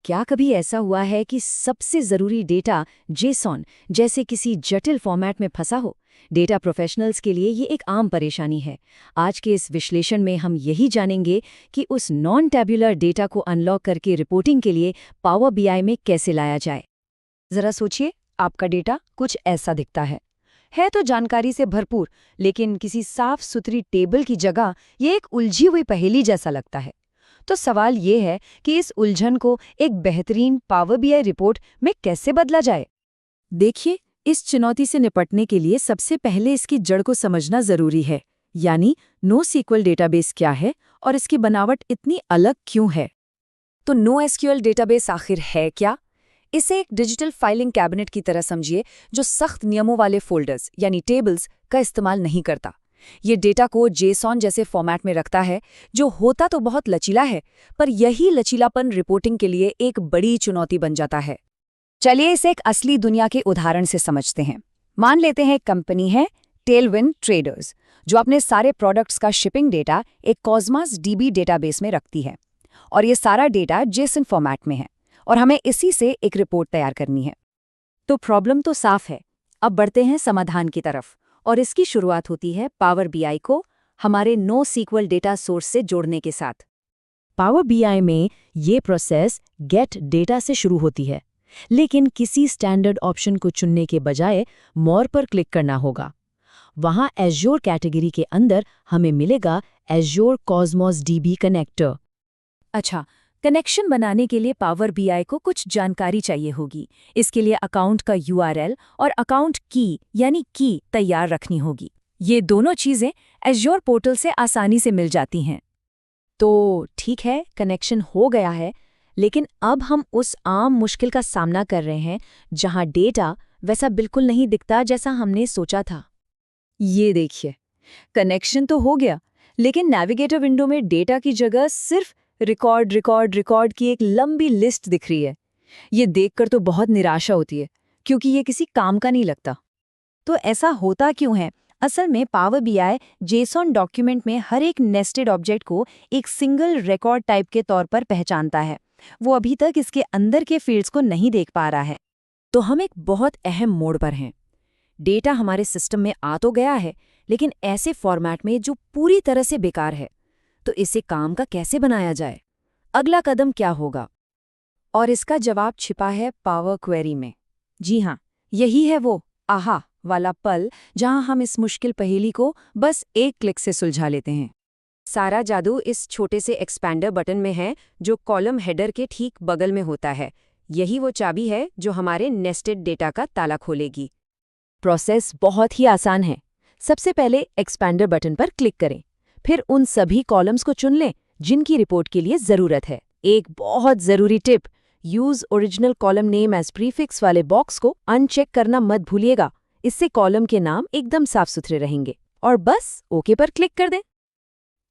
क्या कभी ऐसा हुआ है कि सबसे ज़रूरी डेटा जेसॉन जैसे किसी जटिल फॉर्मेट में फंसा हो? डेटा प्रोफेशनल्स के लिए ये एक आम परेशानी है। आज के इस विश्लेषण में हम यही जानेंगे कि उस नॉन टैब्यूलर डेटा को अनलॉक करके रिपोर्टिंग के लिए पावर बीआई में कैसे लाया जाए। जरा सोचिए, आपका डेटा कुछ ऐसा दिखता है तो जानकारी से भरपूर, लेकिन किसी साफ सुथरी टेबल की जगह ये एक उलझी हुई पहेली जैसा लगता है। तो सवाल ये है कि इस उलझन को एक बेहतरीन पावर बीआई रिपोर्ट में कैसे बदला जाए। देखिए, इस चुनौती से निपटने के लिए सबसे पहले इसकी जड़ को समझना जरूरी है, यानी NoSQL डेटाबेस क्या है और इसकी बनावट इतनी अलग क्यों है। तो NoSQL डेटाबेस आखिर है क्या? इसे एक डिजिटल फाइलिंग कैबिनेट की तरह समझिए, जो सख्त नियमों वाले फोल्डर्स यानी टेबल्स का इस्तेमाल नहीं करता। ये डेटा को जेसॉन जैसे फॉर्मेट में रखता है, जो होता तो बहुत लचीला है, पर यही लचीलापन रिपोर्टिंग के लिए एक बड़ी चुनौती बन जाता है। चलिए इसे एक असली दुनिया के उदाहरण से समझते हैं। मान लेते हैं एक कंपनी है टेलविंड ट्रेडर्स, जो अपने सारे प्रोडक्ट्स का शिपिंग डेटा एक कॉस्मॉस डीबी डेटाबेस में रखती है। और ये सारा डेटा जेसन फॉर्मेट में है और हमें इसी से एक रिपोर्ट तैयार करनी है। तो प्रॉब्लम तो साफ है। अब बढ़ते हैं समाधान की तरफ, और इसकी शुरुआत होती है पावर बीआई को हमारे NoSQL डेटा सोर्स से जोड़ने के साथ। पावर बीआई में ये प्रोसेस गेट डेटा से शुरू होती है, लेकिन किसी स्टैंडर्ड ऑप्शन को चुनने के बजाय मोर पर क्लिक करना होगा। वहाँ एज्योर कैटेगरी के अंदर हमें मिलेगा एज्योर कॉस्मॉस डीबी कनेक्टर। अच्छा, कनेक्शन बनाने के लिए पावर बीआई को कुछ जानकारी चाहिए होगी। इसके लिए अकाउंट का URL और अकाउंट की यानी की तैयार रखनी होगी। ये दोनों चीज़ें एज्योर पोर्टल से आसानी से मिल जाती हैं। तो ठीक है, कनेक्शन हो गया है, लेकिन अब हम उस आम मुश्किल का सामना कर रहे हैं जहां डेटा वैसा बिल्कुल नहीं दिखता जैसा हमने सोचा था। ये देखिए, कनेक्शन तो हो गया, लेकिन नेविगेटर विंडो में डेटा की जगह सिर्फ रिकॉर्ड की एक लंबी लिस्ट दिख रही है। ये देखकर तो बहुत निराशा होती है, क्योंकि ये किसी काम का नहीं लगता। तो ऐसा होता क्यों है? असल में पावर बीआई जेसॉन डॉक्यूमेंट में हर एक नेस्टेड ऑब्जेक्ट को एक सिंगल रिकॉर्ड टाइप के तौर पर पहचानता है। वो अभी तक इसके अंदर के फील्ड्स को नहीं देख पा रहा है। तो हम एक बहुत अहम मोड़ पर हैं। डेटा हमारे सिस्टम में आ तो गया है, लेकिन ऐसे फॉर्मेट में जो पूरी तरह से बेकार है। तो इसे काम का कैसे बनाया जाए? अगला कदम क्या होगा? और इसका जवाब छिपा है पावर क्वेरी में। जी हाँ, यही है वो आहा वाला पल जहां हम इस मुश्किल पहेली को बस एक क्लिक से सुलझा लेते हैं। सारा जादू इस छोटे से एक्सपैंडर बटन में है, जो कॉलम हेडर के ठीक बगल में होता है। यही वो चाबी है जो हमारे नेस्टेड डेटा का ताला खोलेगी। प्रोसेस बहुत ही आसान है। सबसे पहले एक्सपैंडर बटन पर क्लिक करें, फिर उन सभी कॉलम्स को चुन लें जिनकी रिपोर्ट के लिए ज़रूरत है। एक बहुत ज़रूरी tip, use original column name as prefix वाले बॉक्स को अनचेक करना मत भूलिएगा। इससे कॉलम के नाम एकदम साफ सुथरे रहेंगे। और बस ओके पर क्लिक कर दें।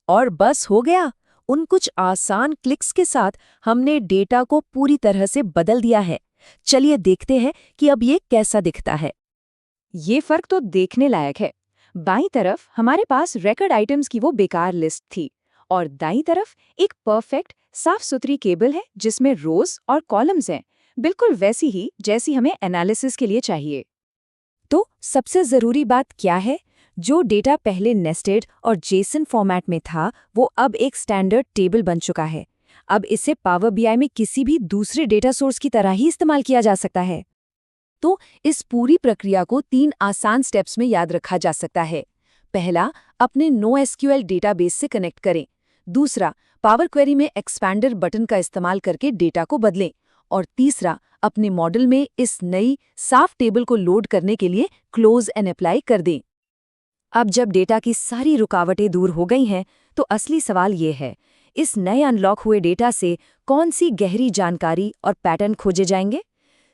और बस हो गया। उन कुछ आसान क्लिक्स के साथ हमने डेटा को पूरी तरह से बदल दिया है। चलिए देखते हैं कि अब ये कैसा दिखता है। ये फर्क तो देखने लायक है। बाईं तरफ हमारे पास रिकॉर्ड आइटम्स की वो बेकार लिस्ट थी, और दाईं तरफ एक परफेक्ट साफ सुथरी केबल है जिसमें रोज और कॉलम्स हैं, बिल्कुल वैसी ही जैसी हमें एनालिसिस के लिए चाहिए। तो सबसे ज़रूरी बात क्या है? जो डेटा पहले नेस्टेड और जेसन फॉर्मेट में था, वो अब एक स्टैंडर्ड टेबल बन चुका है। अब इसे पावर बीआई में किसी भी दूसरे डेटा सोर्स की तरह ही इस्तेमाल किया जा सकता है। तो इस पूरी प्रक्रिया को 3 आसान स्टेप्स में याद रखा जा सकता है। पहला, अपने NoSQL डेटाबेस से कनेक्ट करें। दूसरा, पावर क्वेरी में एक्सपैंडर बटन का इस्तेमाल करके डेटा को बदलें। और तीसरा, अपने मॉडल में इस नई साफ टेबल को लोड करने के लिए क्लोज एंड अप्लाई कर दें। अब जब डेटा की सारी रुकावटें दूर हो गई हैं, तो असली सवाल ये है, इस नए अनलॉक हुए डेटा से कौन सी गहरी जानकारी और पैटर्न खोजे जाएंगे?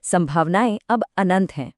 संभावनाएं अब अनंत हैं।